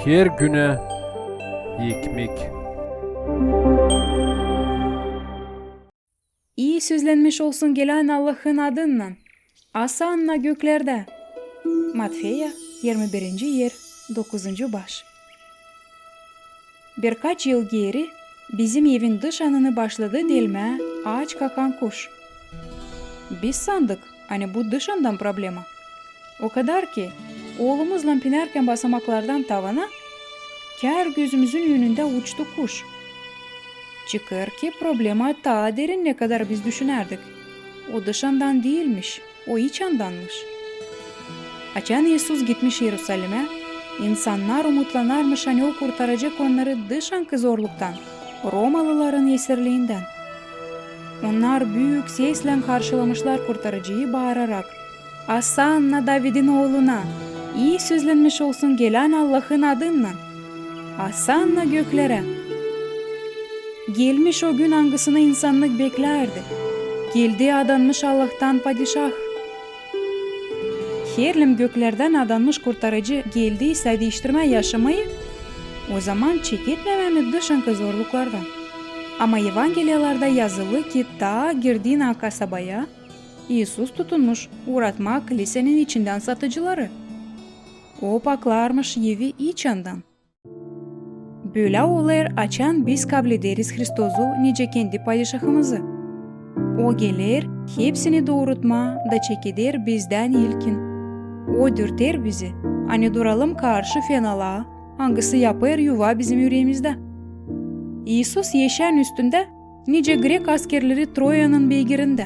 Her güne ekmek. İyi sözlenmiş olsun gelen Allah'ın adından. Asanna göklerde. Matfeya 21. yer 9. baş. Birkaç yıl geri bizim evin dış anını başladı delme ağaç kakan kuş. Biz sandık hani bu dış andan problema. O kadar ki oğlumuzla pinerken basamaklardan tavana kâr gözümüzün önünde uçtu kuş. Çıkar ki problema daha derin ne kadar biz düşünerdik. O dışandan değilmiş, o içandanmış. Açan Yesus gitmiş Yerusalim'e, insanlar umutlanarmış hani o kurtaracak onları dışanki zorluktan, Romalıların esirliğinden. Onlar büyük sesle karşılamışlar kurtarıcıyı bağırarak, Asanna David'in oğluna, iyi sözlenmiş olsun gelen Allah'ın adından, Asanna göklere. Gelmiş o gün hangisini insanlık beklerdi. Geldi adanmış Allah'tan padişah. Herlim göklerden adanmış kurtarıcı geldiyse değiştirme yaşamayı, o zaman çekitmememiz dışınki zorluklardan. Ama Evangeliyalarda yazılı ki ta girdiğin kasabaya, İsus tutunmuş uğratma kilisenin içinden satıcıları. O paklarmış evi içinden. Böyle olaylar açan biz kabul ederiz Hristos'u nice kendi padişahımızı. O gelir, hepsini doğrultma da çekilir bizden ilkin. O dürter bizi, hani duralım karşı fenalığa, hangisi yapar yuva bizim yüreğimizde. İsus yeşen üstünde, nice Grek askerleri Troya'nın beygirinde.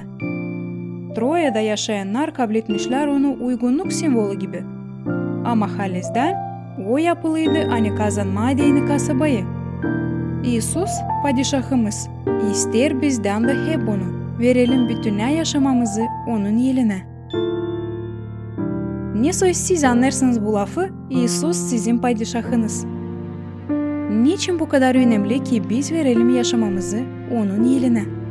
Troya'da yaşayanlar kabul etmişler onu uygunluk simvolu gibi. Ama halizden, o yapılıydı hani kazanma değini kasabayı. İsus, padişahımız, ister bizden de hep onu. Verelim bütüne yaşamamızı onun yeline. Ne söz siz anlarsınız bu lafı, İsus sizin padişahınız. Niçin bu kadar önemli ki biz verelim yaşamamızı onun yeline?